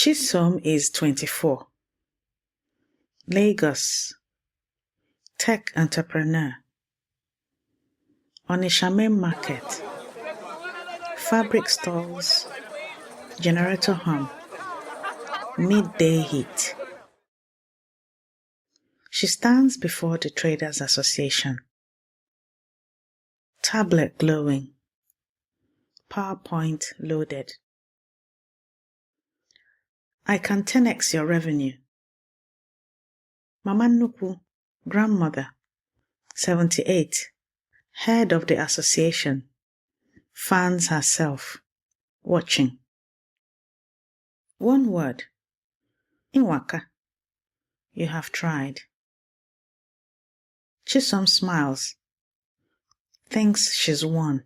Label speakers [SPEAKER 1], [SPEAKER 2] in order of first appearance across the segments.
[SPEAKER 1] Chisom is 24. Lagos. Tech entrepreneur. Onitsha main market. Fabric stalls. Generator hum. Midday heat. She stands before the Traders Association. Tablet glowing. PowerPoint loaded. I can 10x your revenue. Mama Nnukwu, grandmother, 78, head of the association, fans herself, watching. One word. Nwaka. You have tried. Chisom smiles. Thinks she's won.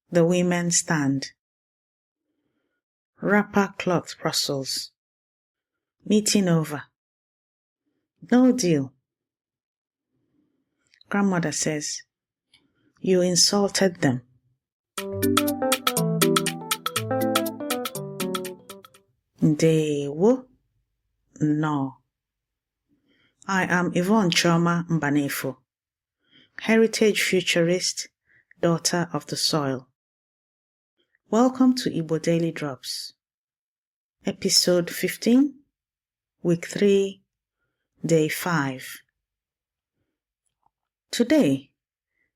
[SPEAKER 1] The women stand. Wrapper cloth rustles. Meeting over. No deal. Grandmother says, you insulted them. Ndewo? No. I am Yvonne Choma Mbanefo, heritage futurist, daughter of the soil. Welcome to Igbo Daily Drops, episode 15, week 3, day 5. Today,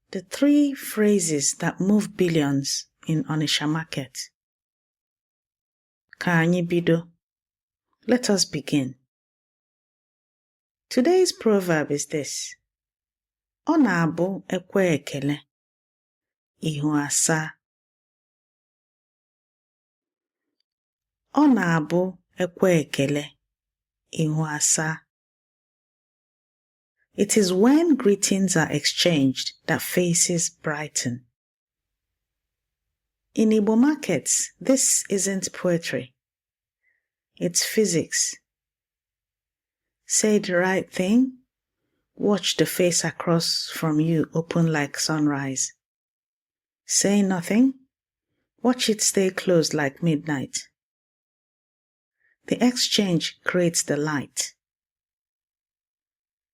[SPEAKER 1] the 3 phrases that move billions in Onitsha market. Ka anyị bido. Let us begin. Today's proverb is this. Ọ na-abụ ekwee ekele, ihu asaa. Ọ na-abụ ekwee ekele, ihu asaa. It is when greetings are exchanged that faces brighten. In Igbo markets, this isn't poetry. It's physics. Say the right thing, watch the face across from you open like sunrise. Say nothing, watch it stay closed like midnight. The exchange creates the light.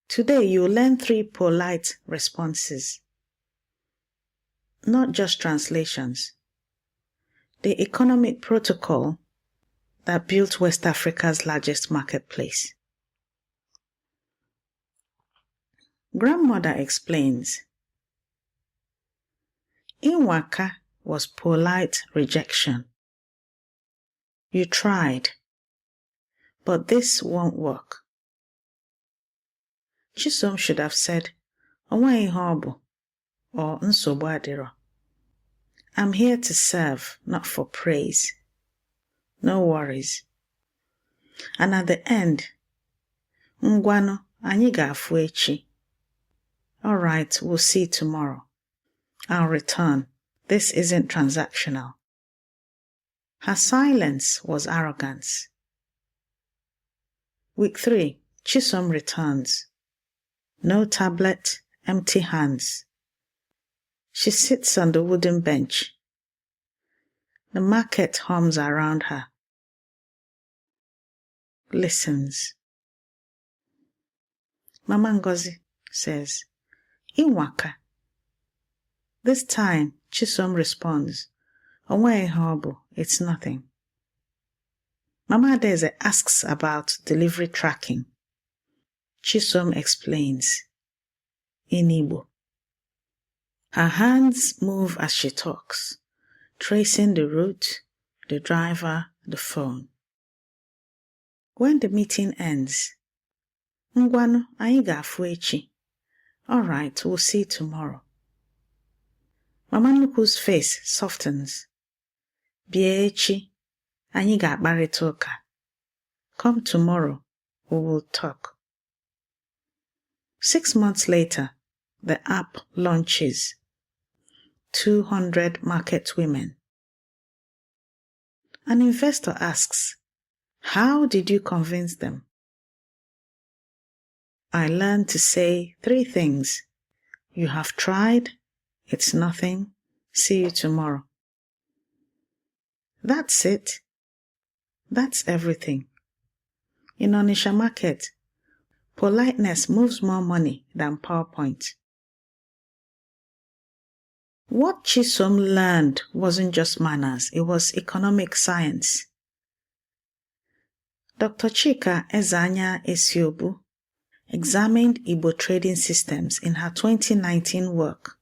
[SPEAKER 1] Today you'll learn 3 polite responses. Not just translations. The economic protocol that built West Africa's largest marketplace. Grandmother explains. Nwaka was polite rejection. You tried, but this won't work. Chisom should have said, "Onweghị ihe ọ bụ," or "Nsogbu adịrọ." I'm here to serve, not for praise. No worries. And at the end, Ngwanu, anyị ga-afụ echi. All right, we'll see tomorrow. I'll return. This isn't transactional. Her silence was arrogance. Week 3, Chisom returns. No tablet, empty hands. She sits on the wooden bench. The market hums around her. Listens. Mama Ngozi says, Nwaka. This time, Chisom responds, Onweghị ihe ọ bụ, it's nothing. Mama Adaeze asks about delivery tracking. Chisom explains. In Igbo. Her hands move as she talks, tracing the route, the driver, the phone. When the meeting ends, Ngwanu, anyị ga-afụ echi. All right, we'll see tomorrow. Mama Nnukwu's face softens. Bịa echi, anyị ga-akparịta ụka. Come tomorrow, we will talk. 6 months later, the app launches. 200 market women. An investor asks, how did you convince them? I learned to say 3 things. You have tried, it's nothing, see you tomorrow. That's it. That's everything. In Onitsha market, politeness moves more money than PowerPoint. What Chisom learned wasn't just manners, it was economic science. Dr. Chika Ezanya Esiobu examined Igbo trading systems in her 2019 work,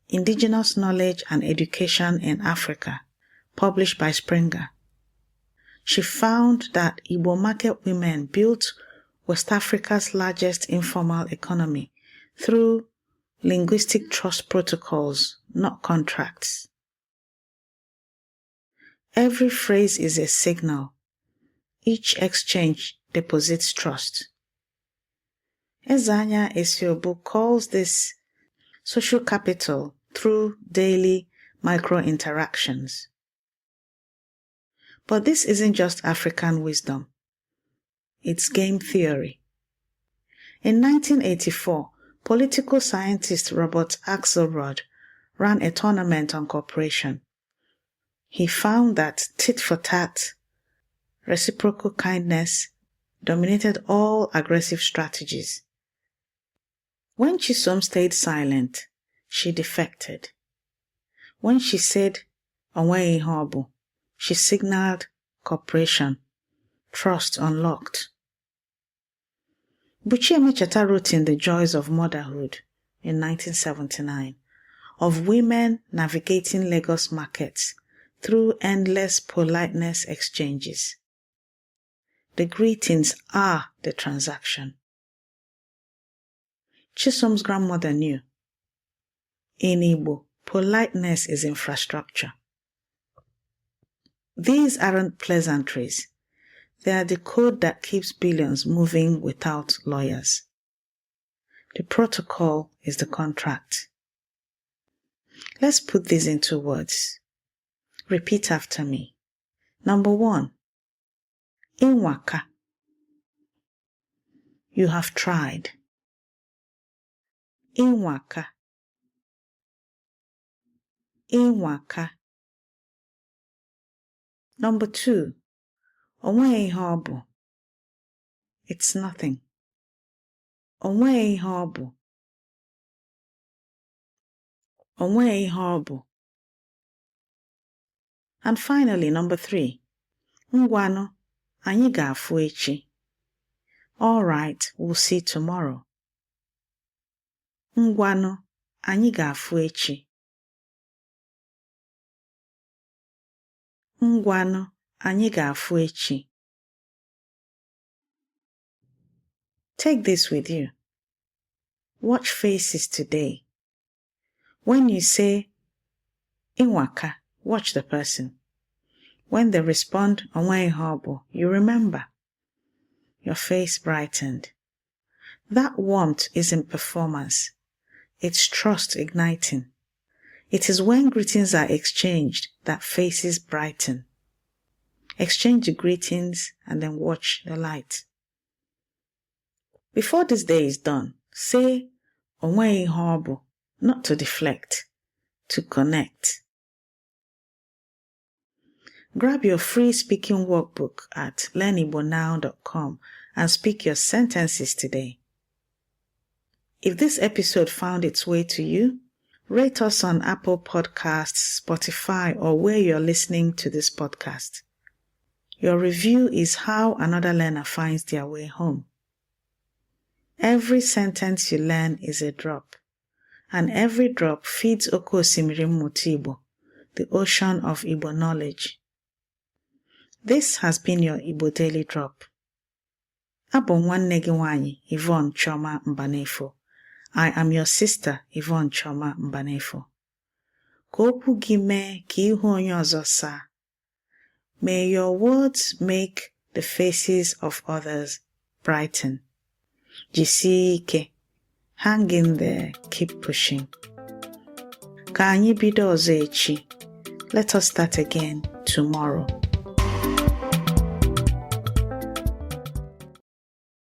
[SPEAKER 1] Indigenous Knowledge and Education in Africa, published by Springer. She found that Igbo market women built West Africa's largest informal economy through linguistic trust protocols, not contracts. Every phrase is a signal. Each exchange deposits trust. Ezanya Esiobu calls this social capital through daily micro-interactions. But this isn't just African wisdom. It's game theory. In 1984, political scientist Robert Axelrod ran a tournament on cooperation. He found that tit-for-tat, reciprocal kindness, dominated all aggressive strategies. When Chisom stayed silent, she defected. When she said, nweghị, she signaled cooperation, trust unlocked. Buchi Emecheta wrote in The Joys of Motherhood in 1979 of women navigating Lagos markets through endless politeness exchanges. The greetings are the transaction. Chisom's grandmother knew. In Igbo, politeness is infrastructure. These aren't pleasantries. They are the code that keeps billions moving without lawyers. The protocol is the contract. Let's put these into words. Repeat after me. Number 1. Nwaka. You have tried. Nwaka. Nwaka. Number 2. Onweghi. It's nothing. Onweghi. Onweghi. And finally, number 3. Ngwanu, anyị ga-afụ echi. All right, we'll see tomorrow. Ngwanu, anyị ga-afụ echi. Ngwanu, anyị ga-afụ echi. Take this with you. Watch faces today. When you say nwaka, watch the person. When they respond onweghi, you remember. Your face brightened. That warmth isn't performance. It's trust igniting. It is when greetings are exchanged that faces brighten. Exchange the greetings and then watch the light. Before this day is done, say onweghi, not to deflect, to connect. Grab your free speaking workbook at learnigbonow.com and speak your sentences today. If this episode found its way to you, rate us on Apple Podcasts, Spotify, or where you're listening to this podcast. Your review is how another learner finds their way home. Every sentence you learn is a drop, and every drop feeds Oke Osimiri Mmụta Igbo, the ocean of Igbo knowledge. This has been your Igbo Daily Drop. Abụ nwanne gị nwanyị, Yvonne Chioma Mbanefo. I am your sister, Yvonne Chioma Mbanefo. Ka okwu gị mee ka ihu onye ọzọ saa. May your words make the faces of others brighten. Jisie ike. Hang in there, keep pushing. Ka anyị bido ọzọ echi. Let us start again tomorrow.